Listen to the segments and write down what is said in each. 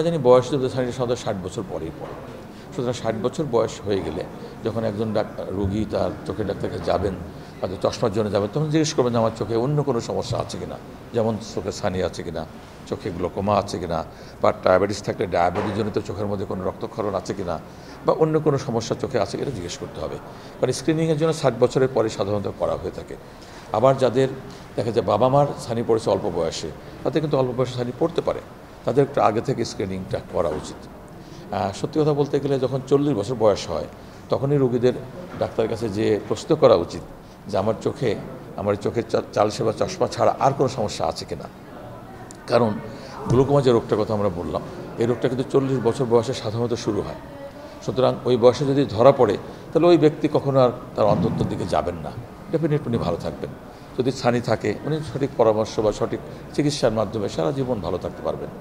জানি বয়স ছানিটা সাধারণত 60 বছর পরেই পড়ে। সুতরাং 60 বছর বয়স হয়ে গেলে যখন একজন রোগী তার চোখের ডাক্তারকে যাবেন, হয়তো চশমার জন্য যাবেন, তখন জিজ্ঞেস করবেন যে আমার চোখে অন্য কোনো সমস্যা আছে কিনা, যেমন চোখে ছানি আছে কিনা, চোখে গ্লোকোমা আছে কিনা, বা ডায়াবেটিস থাকলে ডায়াবেটিস জনিত চোখের মধ্যে কোনো রক্তক্ষরণ আছে কিনা, বা অন্য কোনো সমস্যা চোখে আছে কিনা জিজ্ঞেস করতে হবে। কারণ স্ক্রিনিংয়ের জন্য 60 বছরের পরে সাধারণত করা হয়ে থাকে। আবার যাদের দেখা যায় বাবা মার ছানি পড়েছে অল্প বয়সে, তাদের কিন্তু অল্প বয়সে ছানি পড়তে পারে, তাদের একটু আগে থেকে স্ক্রিনিংটা করা উচিত। সত্যি কথা বলতে গেলে যখন 40 বছর বয়স হয় তখনই রোগীদের ডাক্তারের কাছে যে প্রশ্ন করা উচিত যে আমার চোখের চালসে বা চশমা ছাড়া আর কোনো সমস্যা আছে কিনা। কারণ গ্লুকোমা যে রোগটার কথা আমরা বললাম, এই রোগটা কিন্তু 40 বছর বয়সে সাধারণত শুরু হয়। সুতরাং ওই বয়সে যদি ধরা পড়ে তাহলে ওই ব্যক্তি কখনো আর তার অন্ধত্বের দিকে যাবেন না, ডেফিনেটলি উনি ভালো থাকবেন। যদি ছানি থাকে উনি সঠিক পরামর্শ বা সঠিক চিকিৎসার মাধ্যমে সারা জীবন ভালো থাকতে পারবেন।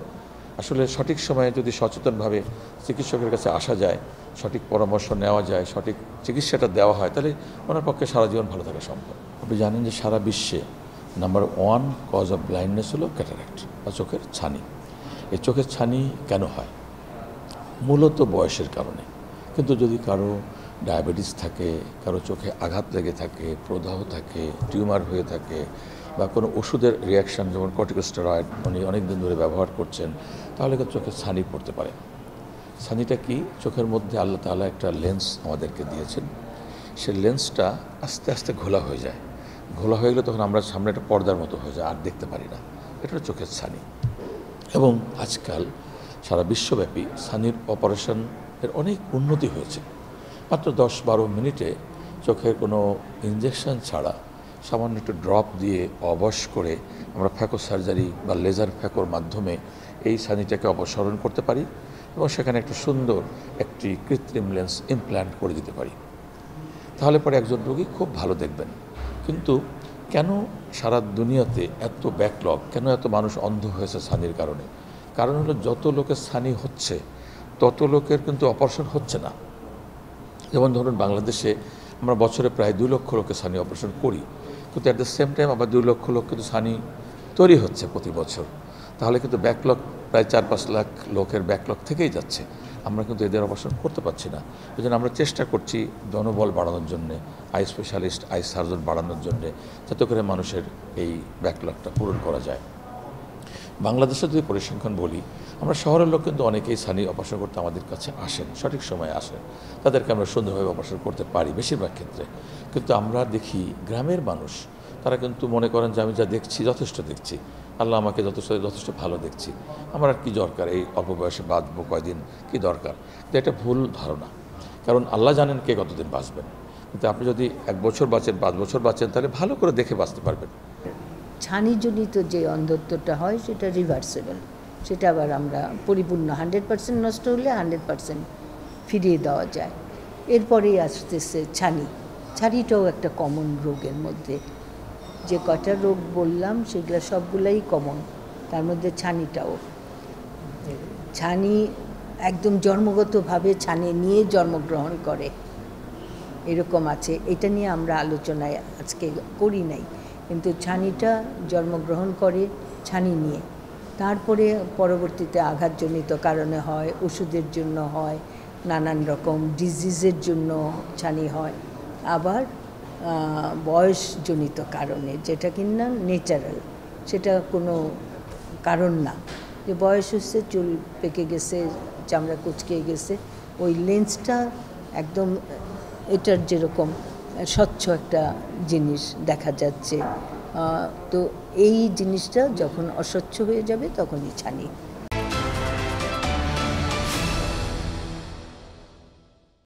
আসলে সঠিক সময়ে যদি সচেতনভাবে চিকিৎসকের কাছে আসা যায়, সঠিক পরামর্শ নেওয়া যায়, সঠিক চিকিৎসাটা দেওয়া হয়, তাহলে ওনার পক্ষে সারা জীবন ভালো থাকা সম্ভব। আপনি জানেন যে সারা বিশ্বে নাম্বার 1 কজ অফ ব্লাইন্ডনেস হলো ক্যাটারাক্ট বা চোখের ছানি। এই চোখের ছানি কেন হয়? মূলত বয়সের কারণে। কিন্তু যদি কারো ডায়াবেটিস থাকে, কারো চোখে আঘাত লেগে থাকে, প্রদাহ থাকে, টিউমার হয়ে থাকে, বা কোনো ওষুধের রিয়াকশান যেমন কর্টিকোস্টেরয়েড উনি অনেক দিন ধরে ব্যবহার করছেন, তাহলে কিন্তু চোখে ছানি পড়তে পারে। ছানিটা কি? চোখের মধ্যে আল্লাহ তাআলা একটা লেন্স আমাদেরকে দিয়েছেন, সেই লেন্সটা আস্তে আস্তে ঘোলা হয়ে যায়। ঘোলা হয়ে গেলে তখন আমরা সামনে একটা পর্দার মতো হয়ে যায়, আর দেখতে পারি না। এটা চোখের ছানি। এবং আজকাল সারা বিশ্বব্যাপী ছানির অপারেশনের অনেক উন্নতি হয়েছে। মাত্র 10-12 মিনিটে চোখের কোনো ইনজেকশন ছাড়া সামান্য একটু ড্রপ দিয়ে অবশ করে আমরা ফ্যাকো সার্জারি বা লেজার ফ্যাকোর মাধ্যমে এই ছানিটাকে অপসারণ করতে পারি এবং সেখানে একটা সুন্দর একটি কৃত্রিম লেন্স ইমপ্ল্যান্ট করে দিতে পারি। তাহলে পরে একজন রোগী খুব ভালো দেখবেন। কিন্তু কেন সারা দুনিয়াতে এত ব্যাকলগ, কেন এত মানুষ অন্ধ হয়েছে ছানির কারণে? কারণ হলো যত লোকের ছানি হচ্ছে তত লোকের কিন্তু অপারেশন হচ্ছে না। যেমন ধরুন বাংলাদেশে আমরা বছরে প্রায় 2 লক্ষ লোকের ছানি অপারেশন করি, কিন্তু অ্যাট দ্য সেম টাইম আবার 2 লক্ষ লোক কিন্তু ছানি তৈরি হচ্ছে প্রতি বছর। তাহলে কিন্তু ব্যাকলগ প্রায় 4-5 লাখ লোকের ব্যাকলগ থেকেই যাচ্ছে। আমরা কিন্তু এদের অপারেশন করতে পারছি না। এই জন্য আমরা চেষ্টা করছি জনবল বাড়ানোর জন্যে, আই স্পেশালিস্ট, আই সার্জন বাড়ানোর জন্যে, যাতে করে মানুষের এই ব্যাকলগটা পূরণ করা যায়। বাংলাদেশে যদি পরিসংখ্যান বলি, আমরা শহরের লোক কিন্তু অনেকেই ছানি অপারেশন করতে আমাদের কাছে আসেন, সঠিক সময়ে আসেন, তাদেরকে আমরা সুন্দরভাবে অপারেশন করতে পারি বেশিরভাগ ক্ষেত্রে। কিন্তু আমরা দেখি গ্রামের মানুষ, তারা কিন্তু মনে করেন যে আমি যা দেখছি যথেষ্ট দেখছি, আল্লাহ আমাকে যথেষ্ট ভালো দেখছি, আমার আর কী দরকার, এই অল্প বয়সে বাঁচবো কয়দিন, কী দরকার। কিন্তু এটা ভুল ধারণা। কারণ আল্লাহ জানেন কে কতদিন বাঁচবেন। কিন্তু আপনি যদি 1 বছর বাঁচেন, 5 বছর বাঁচেন, তাহলে ভালো করে দেখে বাঁচতে পারবেন। ছানিজনিত যে অন্ধত্বটা হয় সেটা রিভার্সেবল, সেটা আবার আমরা পরিপূর্ণ 100% নষ্ট হলে 100% ফিরিয়ে দেওয়া যায়। এরপরেই আসতেছে ছানিটাও একটা কমন রোগের মধ্যে। যে কয়টা রোগ বললাম সেগুলো সবগুলাই কমন, তার মধ্যে ছানিটাও। ছানি একদম জন্মগতভাবে ছানি নিয়ে জন্মগ্রহণ করে এরকম আছে। এটা নিয়ে আমরা আলোচনায় আজকে করি নাই, কিন্তু ছানিটা জন্মগ্রহণ করে ছানি নিয়ে, তারপরে পরবর্তীতে আঘাতজনিত কারণে হয়, ওষুধের জন্য হয়, নানান রকম ডিজিজের জন্য ছানি হয়, আবার বয়সজনিত কারণে, যেটা কিনা ন্যাচারাল, সেটা কোনো কারণ না। যে বয়স হচ্ছে, চুল পেকে গেছে, চামড়া কুচকে গেছে, ওই লেন্সটা একদম এটার যেরকম স্বচ্ছ একটা জিনিস দেখা যাচ্ছে, তো এই জিনিসটা যখন অস্বচ্ছ হয়ে যাবে তখনই ছানি।